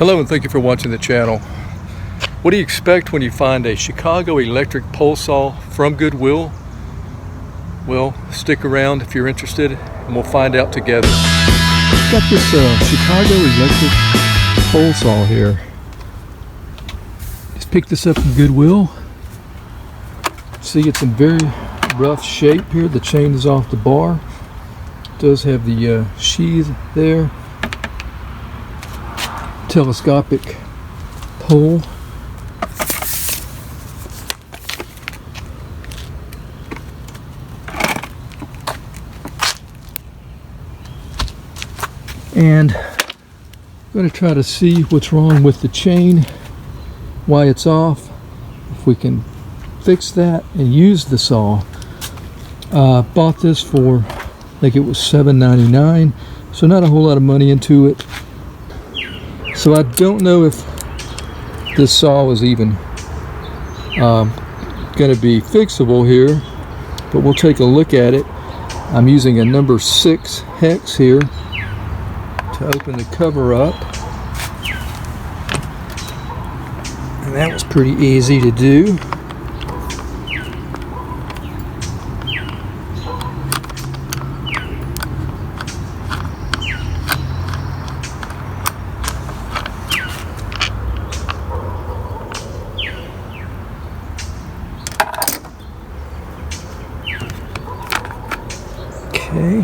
Hello and thank you for watching the channel. What do you expect when you find a Chicago electric pole saw from Goodwill? Well, stick around if you're interested and we'll find out together. Got this Chicago electric pole saw here. Just picked this up from Goodwill. See, it's in very rough shape here. The chain is off the bar. It does have the sheath there. Telescopic pole. And I'm going to try to see what's wrong with the chain, why it's off, if we can fix that and use the saw. Bought this for, I think it was $7.99, so not a whole lot of money into it. So I don't know if this saw is even going to be fixable here, but we'll take a look at it. I'm using a number 6 hex here to open the cover up, and that was pretty easy to do. Okay.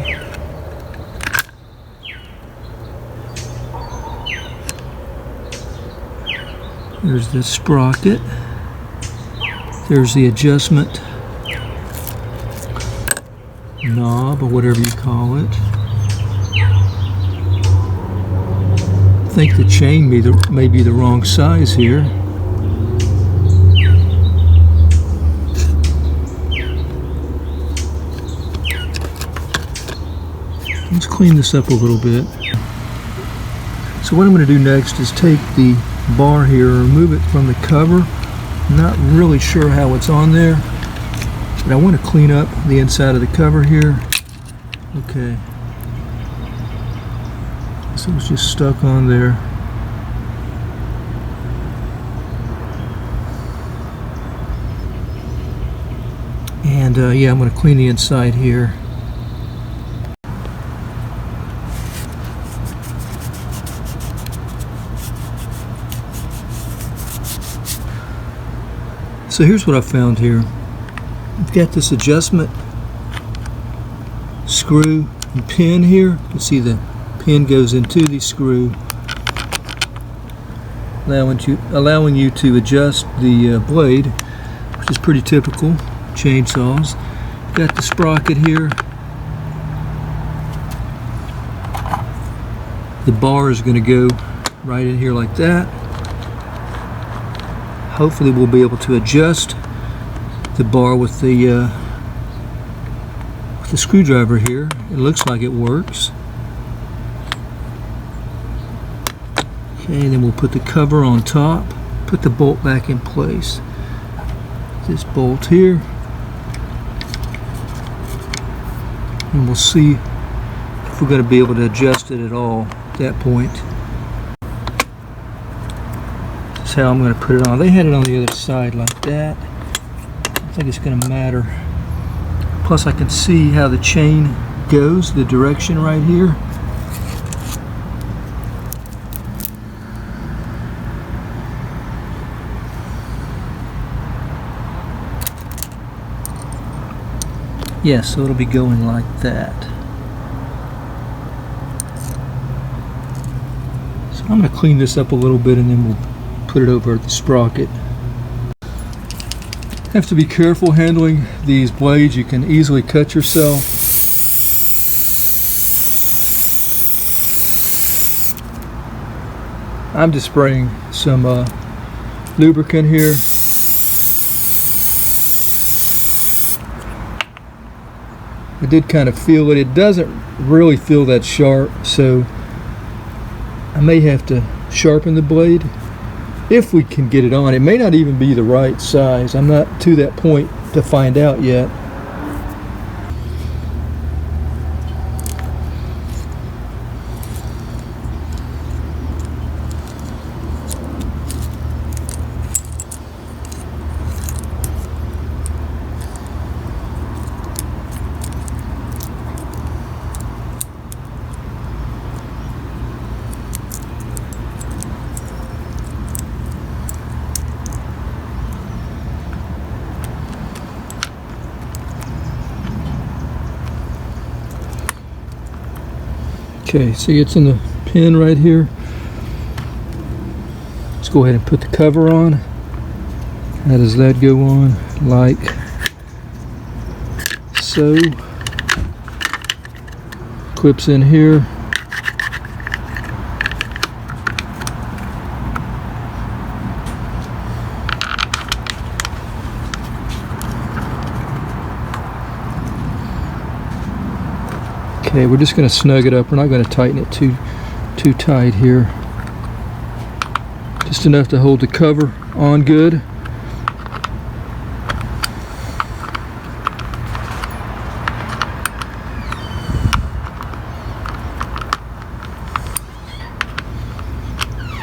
There's the sprocket. There's the adjustment knob, or whatever you call it. I think the chain may be the wrong size here. Let's clean this up a little bit. So what I'm going to do next is take the bar here, remove it from the cover. I'm not really sure how it's on there, but I want to clean up the inside of the cover here. Okay. So it's just stuck on there. And yeah, I'm going to clean the inside here. So here's what I found here. I've got this adjustment screw and pin here. You can see the pin goes into the screw, allowing you to adjust the blade, which is pretty typical chainsaws. Got the sprocket here. The bar is going to go right in here like that. Hopefully we'll be able to adjust the bar with the screwdriver here. It looks like it works. Okay, and then we'll put the cover on top, put the bolt back in place. This bolt here. And we'll see if we're going to be able to adjust it at all at that point. How I'm going to put it on. They had it on the other side like that. I don't think it's going to matter. Plus I can see how the chain goes, the direction right here. Yeah, so it'll be going like that. So I'm going to clean this up a little bit and then we'll put it over the sprocket. Have to be careful handling these blades. You can easily cut yourself. I'm just spraying some lubricant here. I did kind of feel it. It doesn't really feel that sharp, so I may have to sharpen the blade if we can get it on. It may not even be the right size. I'm not to that point to find out yet. Okay, see it's in the pin right here. Let's go ahead and put the cover on. How does that go on? Like so. Clips in here. Okay, we're just going to snug it up. We're not going to tighten it too tight here. Just enough to hold the cover on good.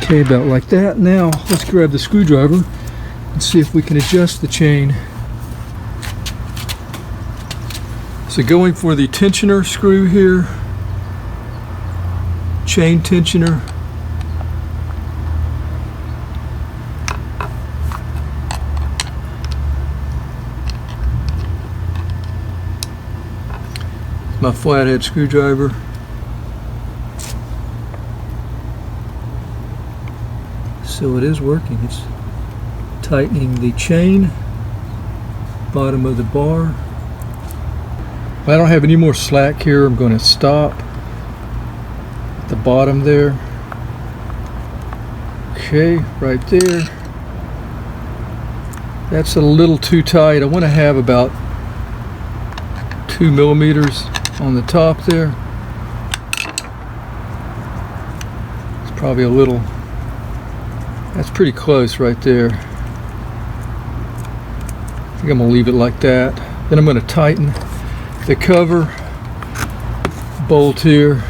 Okay, about like that. Now let's grab the screwdriver and see if we can adjust the chain. So going for the tensioner screw here, chain tensioner. My flathead screwdriver. So it is working. It's tightening the chain, bottom of the bar. If I don't have any more slack here, I'm going to stop at the bottom there. Okay, right there. That's a little too tight. I want to have about 2 millimeters on the top there. It's probably a little. That's pretty close right there. I think I'm going to leave it like that. Then I'm going to tighten the cover bolt here.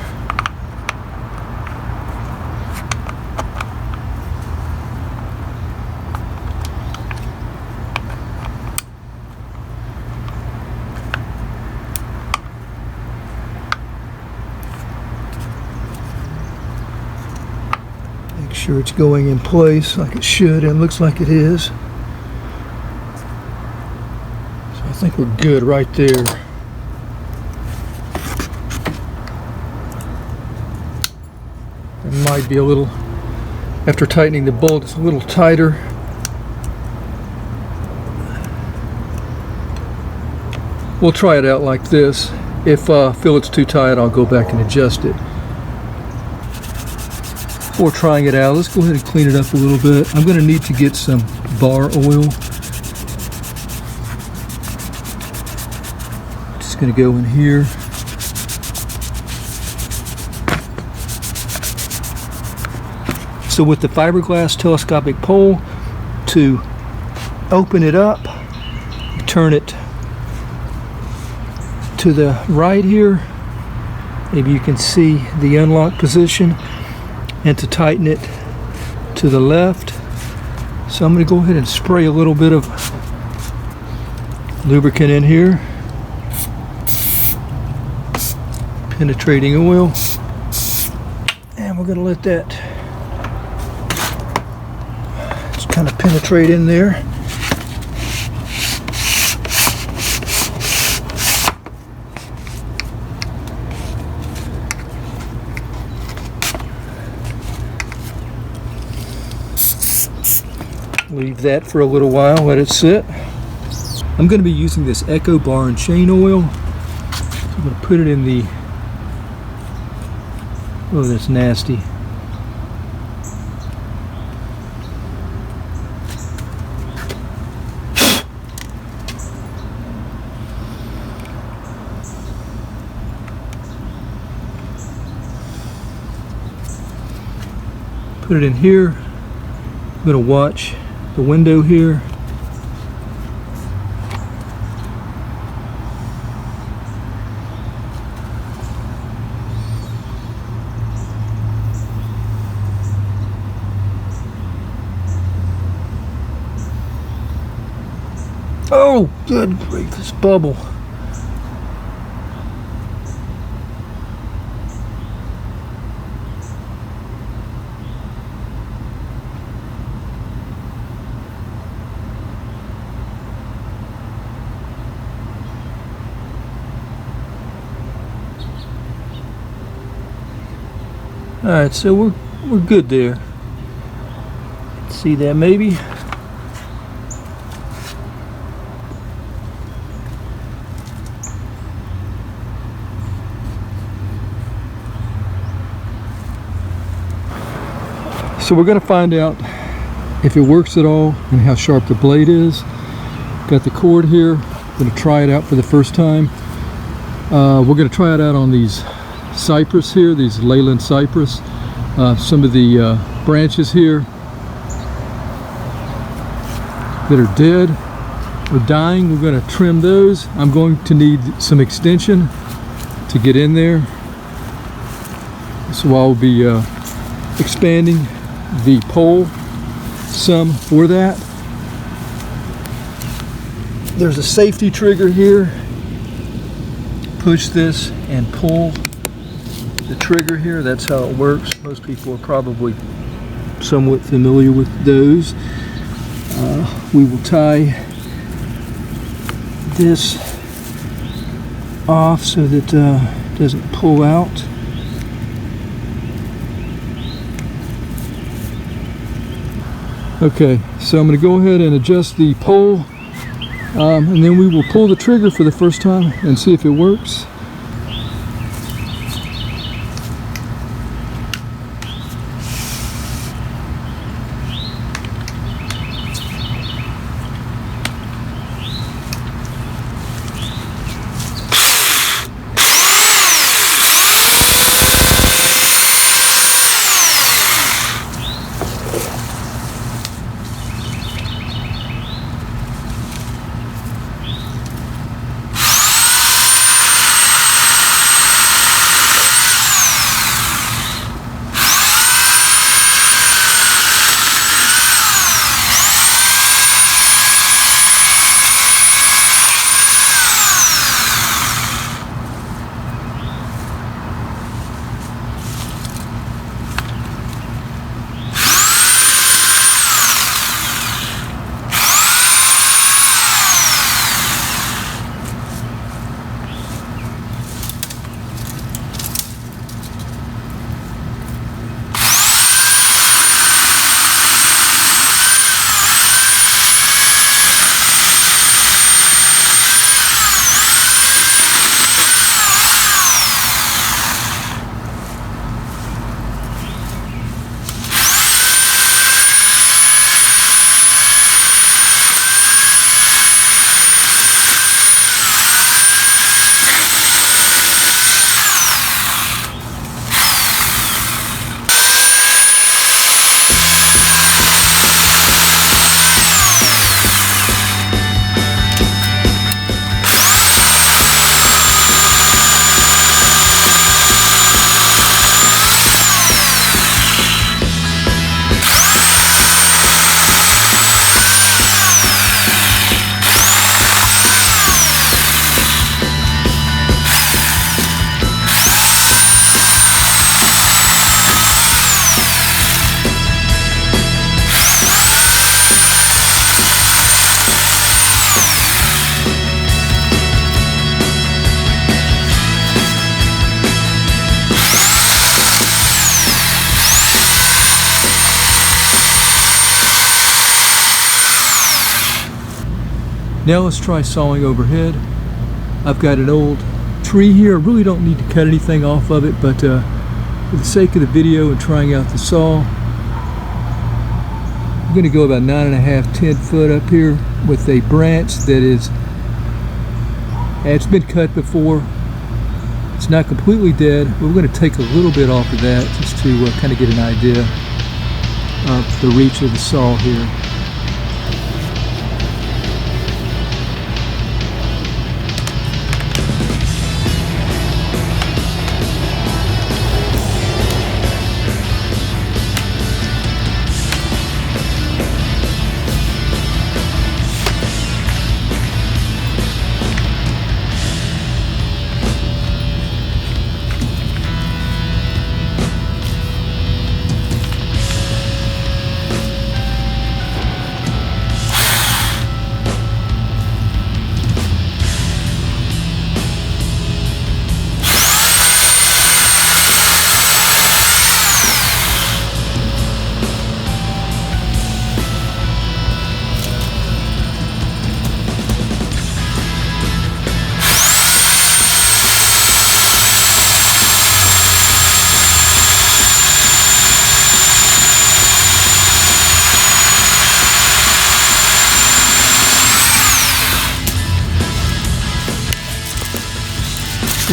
Make sure it's going in place like it should, and it looks like it is. So I think we're good right there. It might be a little, after tightening the bolt, it's a little tighter. We'll try it out like this. If I feel it's too tight, I'll go back and adjust it. Before trying it out, let's go ahead and clean it up a little bit. I'm going to need to get some bar oil. Just going to go in here. So with the fiberglass telescopic pole, to open it up, turn it to the right here. Maybe you can see the unlock position. And to tighten it to the left. So I'm going to go ahead and spray a little bit of lubricant in here. Penetrating oil. And we're going to let that just kind of penetrate in there. Leave that for a little while, let it sit. I'm going to be using this Echo bar and chain oil. So I'm going to put it in the, oh, that's nasty. Put it in here. I'm going to watch the window here. Oh, good grief, this bubble. All right, so we're good there. See that maybe? So we're going to find out if it works at all and how sharp the blade is. Got the cord here. Going to try it out for the first time. We're going to try it out on these cypress here, these leyland cypress. Some of the branches here that are dead or dying, we're going to trim those. I'm going to need some extension to get in there, so I'll be expanding the pole some for that. There's a safety trigger here. Push this and pull the trigger here. That's how it works. Most people are probably somewhat familiar with those. We will tie this off so that it doesn't pull out. Okay, so I'm going to go ahead and adjust the pole, and then we will pull the trigger for the first time and see if it works. Now let's try sawing overhead. I've got an old tree here. I really don't need to cut anything off of it, but for the sake of the video and trying out the saw, I'm going to go about 9.5, 10 foot up here with a branch that is, it's been cut before. It's not completely dead, but we're going to take a little bit off of that just to kind of get an idea of the reach of the saw here.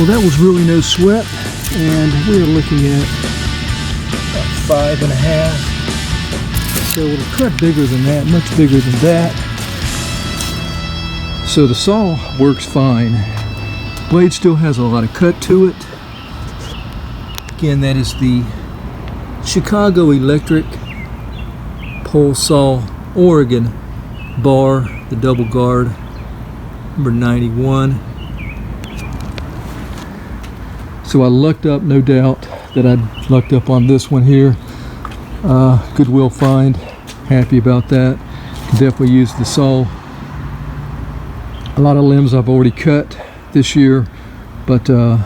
Well, that was really no sweat, and we're looking at about 5.5. So it'll cut bigger than that, much bigger than that. So the saw works fine. Blade still has a lot of cut to it. Again, that is the Chicago Electric Pole Saw Oregon bar, the double guard, number 91. So I lucked up, no doubt that I lucked up on this one here. Goodwill find, happy about that. Can definitely use the saw. A lot of limbs I've already cut this year, but I'm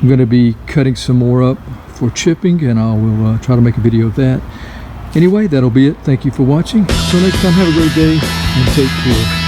going to be cutting some more up for chipping, and I will try to make a video of that. Anyway, that'll be it. Thank you for watching. Until next time, have a great day and take care.